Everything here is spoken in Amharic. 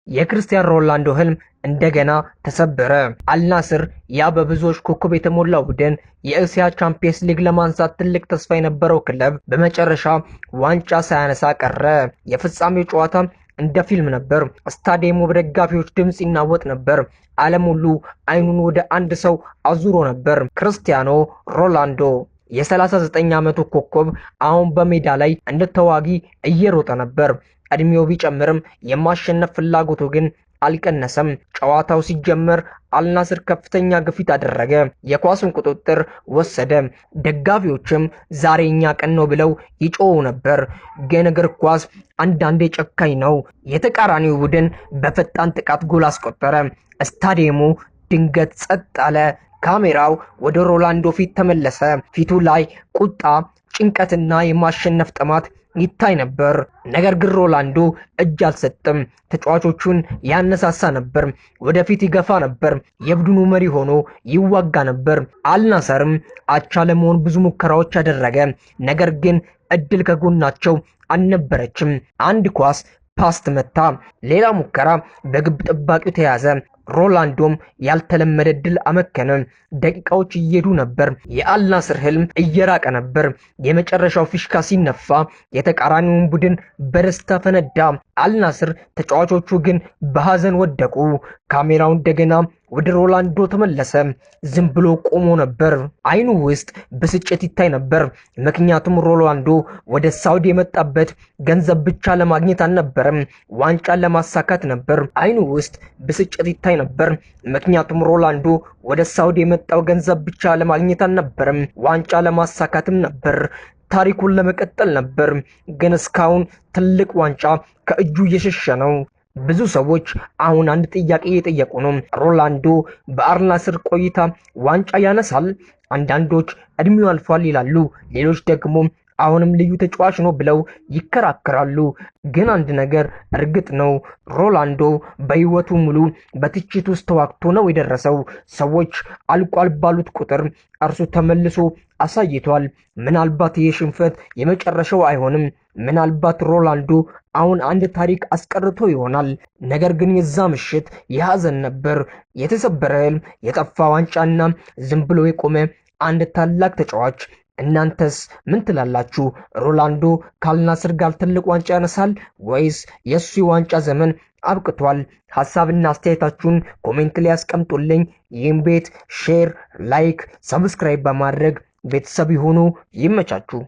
የክርስቲያኖ ሮናልዶ ህልም እንደገና ተሰበረ። አልናስር ያ በብዙዎች ኮከብ የተሞላው ቡድን የእስያ ቻምፒየንስ ሊግ ለማንሳት ትልቅ ተስፋ የነበረው ክለብ በመጨረሻ ዋንጫ ሳያነሳ ቀረ። የፍጻሜው ጨዋታ እንደ ፊልም ነበር። ስታዲየሙ በደጋፊዎች ድምጽ ይናወጥ ነበር። ዓለም ሁሉ አይኑን ወደ አንድ ሰው አዙሮ ነበር። ክርስቲያኖ ሮናልዶ የ39 ዓመቱ ኮከብ አሁን በሜዳ ላይ እንደ ተዋጊ እየሮጠ ነበር። እድሜው ቢጨምርም የማሸነፍ ፍላጎቱ ግን አልቀነሰም። ጨዋታው ሲጀመር አልናስር ከፍተኛ ግፊት አደረገ። የኳሱን ቁጥጥር ወሰደ። ደጋፊዎችም ዛሬኛ ቀን ነው ብለው ይጮሁ ነበር። ግን እግር ኳስ አንዳንዴ ጨካኝ ነው። የተቃራኒው ቡድን በፈጣን ጥቃት ጎል አስቆጠረ። ስታዲየሙ ድንገት ጸጥ አለ። ካሜራው ወደ ሮናልዶ ፊት ተመለሰ። ፊቱ ላይ ቁጣ፣ ጭንቀትና የማሸነፍ ጥማት ይታይ ነበር። ነገር ግን ሮናልዶ እጅ አልሰጠም። ተጫዋቾቹን ያነሳሳ ነበር፣ ወደፊት ይገፋ ነበር፣ የቡድኑ መሪ ሆኖ ይዋጋ ነበር። አልናሰርም አቻ ለመሆን ብዙ ሙከራዎች አደረገ። ነገር ግን እድል ከጎናቸው አልነበረችም። አንድ ኳስ ፓስ ተመታ። ሌላ ሙከራ በግብ ጠባቂው ተያዘ። ሮናልዶም ያልተለመደ ድል አመከነ። ደቂቃዎች እየሄዱ ነበር። የአልናስር ህልም እየራቀ ነበር። የመጨረሻው ፊሽካ ሲነፋ የተቃራኒውን ቡድን በደስታ ፈነዳ። አልናስር ተጫዋቾቹ ግን በሐዘን ወደቁ። ካሜራው እንደገና ወደ ሮናልዶ ተመለሰ። ዝም ብሎ ቆሞ ነበር። አይኑ ውስጥ ብስጭት ይታይ ነበር። ምክንያቱም ሮናልዶ ወደ ሳውዲ የመጣበት ገንዘብ ብቻ ለማግኘት አልነበረም፣ ዋንጫን ለማሳካት ነበር። አይኑ ውስጥ ብስጭት ይታይ ነበር። ምክንያቱም ሮናልዶ ወደ ሳውዲ የመጣው ገንዘብ ብቻ ለማግኘት አልነበረም፣ ዋንጫ ለማሳካትም ነበር። ታሪኩን ለመቀጠል ነበር። ግን እስካሁን ትልቅ ዋንጫ ከእጁ እየሸሸ ነው። ብዙ ሰዎች አሁን አንድ ጥያቄ እየጠየቁ ነው። ሮናልዶ በአልናስር ቆይታ ዋንጫ ያነሳል? አንዳንዶች እድሜው አልፏል ይላሉ። ሌሎች ደግሞ አሁንም ልዩ ተጫዋች ነው ብለው ይከራከራሉ። ግን አንድ ነገር እርግጥ ነው፣ ሮናልዶ በህይወቱ ሙሉ በትችት ውስጥ ተዋግቶ ነው የደረሰው። ሰዎች አልቋል ባሉት ቁጥር እርሱ ተመልሶ አሳይቷል። ምናልባት ይህ ሽንፈት የመጨረሻው አይሆንም። ምናልባት ሮናልዶ አሁን አንድ ታሪክ አስቀርቶ ይሆናል። ነገር ግን የዛ ምሽት የሐዘን ነበር። የተሰበረ ህልም፣ የጠፋ ዋንጫና ዝም ብሎ የቆመ አንድ ታላቅ ተጫዋች። እናንተስ ምን ትላላችሁ? ሮናልዶ ከአልናስር ጋር ትልቅ ዋንጫ ያነሳል ወይስ የሱ የዋንጫ ዘመን አብቅቷል? ሐሳብና አስተያየታችሁን ኮሜንት ላይ ያስቀምጡልኝ። ይህን ቤት ሼር፣ ላይክ፣ ሰብስክራይብ በማድረግ ቤተሰብ ይሁኑ። ይመቻችሁ።